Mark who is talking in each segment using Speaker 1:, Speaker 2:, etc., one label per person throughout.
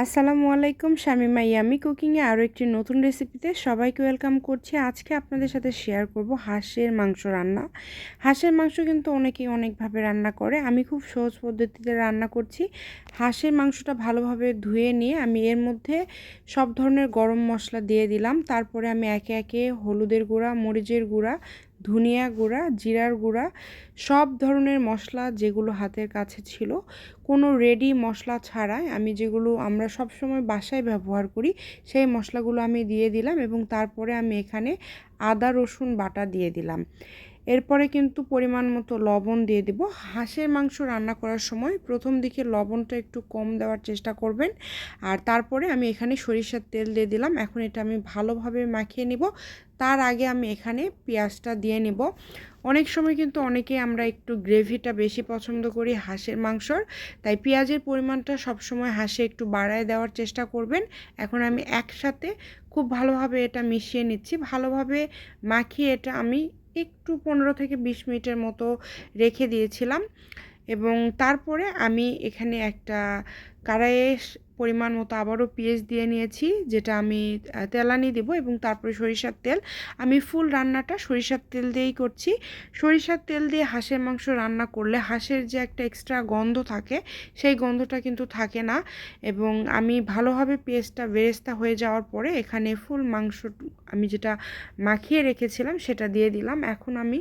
Speaker 1: আসসালামু আলাইকুম, শামিমা ইয়ামি কুকিংয়ে আরও একটি নতুন রেসিপিতে সবাইকে ওয়েলকাম করছি। আজকে আপনাদের সাথে শেয়ার করব হাঁসের মাংস রান্না। হাঁসের মাংস কিন্তু অনেকেই অনেকভাবে রান্না করে, আমি খুব সহজ পদ্ধতিতে রান্না করছি। হাঁসের মাংসটা ভালোভাবে ধুয়ে নিয়ে আমি এর মধ্যে সব ধরনের গরম মশলা দিয়ে দিলাম। তারপরে আমি একে একে হলুদের গুঁড়া, মরিচের গুঁড়া, ধনিয়া গুঁড়া, জিরার গুঁড়া, সব ধরনের মশলা যেগুলো হাতের কাছে ছিল, কোনো রেডি মশলা ছাড়াই আমি যেগুলো আমরা সবসময় বাসায় ব্যবহার করি সেই মশলাগুলো আমি দিয়ে দিলাম এবং তারপরে আমি এখানে আদা রসুন বাটা দিয়ে দিলাম। এরপরে কিন্তু পরিমাণ মতো লবণ দিয়ে দেব। হাঁসের মাংস রান্না করার সময় প্রথম দিকে লবণটা একটু কম দেওয়ার চেষ্টা করবেন। আর তারপরে আমি এখানে সরিষার তেল দিয়ে দিলাম। এখন এটা আমি ভালোভাবে মাখিয়ে নিব। তার আগে আমি এখানে পেঁয়াজটা দিয়ে নেব। অনেক সময় কিন্তু অনেকেই আমরা একটু গ্রেভিটা বেশি পছন্দ করি হাঁসের মাংসর, তাই পেঁয়াজের পরিমাণটা সবসময় হাঁসে একটু বাড়ায় দেওয়ার চেষ্টা করবেন। এখন আমি একসাথে খুব ভালোভাবে এটা মিশিয়ে নিচ্ছি। ভালোভাবে মাখিয়ে এটা আমি একটু 15 থেকে 20 মিনিটের মতো রেখে দিয়েছিলাম এবং তারপরে আমি এখানে একটা কড়াইয়ে পরিমাণ মতো আবারও পেঁয়াজ দিয়ে নিয়েছি, যেটা আমি তেলানি দেব এবং তারপরে সরিষার তেল। আমি ফুল রান্নাটা সরিষার তেল দিয়েই করছি। সরিষার তেল দিয়ে হাঁসের মাংস রান্না করলে হাঁসের যে একটা এক্সট্রা গন্ধ থাকে সেই গন্ধটা কিন্তু থাকে না। এবং আমি ভালোভাবে পেঁয়াজটা বেরেস্তা হয়ে যাওয়ার পরে এখানে ফুল মাংস আমি যেটা মাখিয়ে রেখেছিলাম সেটা দিয়ে দিলাম। এখন আমি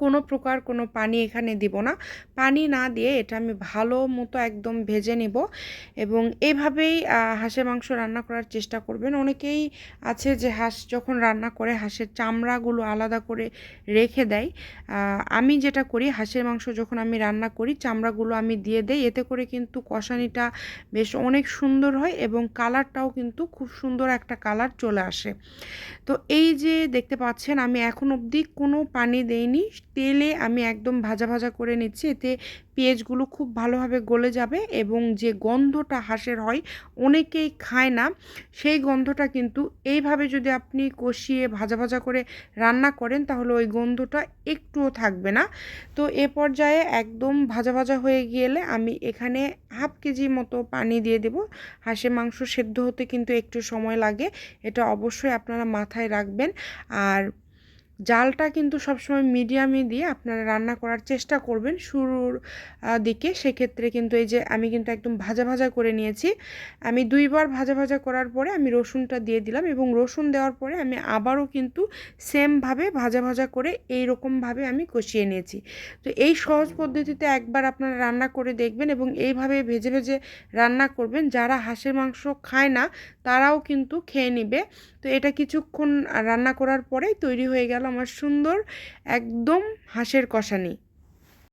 Speaker 1: কোনো প্রকার কোনো পানি এখানে দিব না। পানি না দিয়ে এটা আমি ভালো মতো একদম ভেজে নেব এবং এভাবেই হাঁসের মাংস রান্না করার চেষ্টা করবেন। অনেকেই আছে যে হাঁস যখন রান্না করে হাঁসের চামড়াগুলো আলাদা করে রেখে দেয়। আমি যেটা করি, হাঁসের মাংস যখন আমি রান্না করি চামড়াগুলো আমি দিয়ে দেই, এতে করে কিন্তু কষানিটা বেশ অনেক সুন্দর হয় এবং কালারটাও কিন্তু খুব সুন্দর একটা কালার চলে আসে। তো এই যে দেখতে পাচ্ছেন আমি এখন অবধি কোনো পানি দেইনি, তেলে আমি একদম ভাজা ভাজা করে নিচ্ছি। এতে পেঁয়াজগুলো খুব ভালোভাবে গলে যাবে এবং যে গন্ধটা হাঁসের হয় অনেকেই খায় না, সেই গন্ধটা কিন্তু এইভাবে যদি আপনি কষিয়ে ভাজা ভাজা করে রান্না করেন তাহলে ওই গন্ধটা একটুও থাকবে না। তো এ পর্যায়ে একদম ভাজা ভাজা হয়ে গেলে আমি এখানে হাফ কেজি মতো পানি দিয়ে দেব। হাঁসের মাংস সেদ্ধ হতে কিন্তু একটু সময় লাগে, এটা অবশ্যই আপনারা মাথায় রাখবেন। আর জালটা কিন্তু সবসময় মিডিয়ামে দিয়ে আপনারা রান্না করার চেষ্টা করবেন শুরুর দিকে। সেক্ষেত্রে কিন্তু এই যে আমি কিন্তু একদম ভাজা ভাজা করে নিয়েছি। আমি দুইবার ভাজা ভাজা করার পরে আমি রসুনটা দিয়ে দিলাম এবং রসুন দেওয়ার পরে আমি আবারও কিন্তু সেমভাবে ভাজা ভাজা করে এই রকমভাবে আমি কষিয়ে নিয়েছি। তো এই সহজ পদ্ধতিতে একবার আপনারা রান্না করে দেখবেন এবং এইভাবে ভেজে ভেজে রান্না করবেন। যারা হাঁসের মাংস খায় না তারাও কিন্তু খেয়ে নেবে। তো এটা কিছুক্ষণ রান্না করার পরেই তৈরি হয়ে গেল আমার সুন্দর একদম হাঁসের কষানি।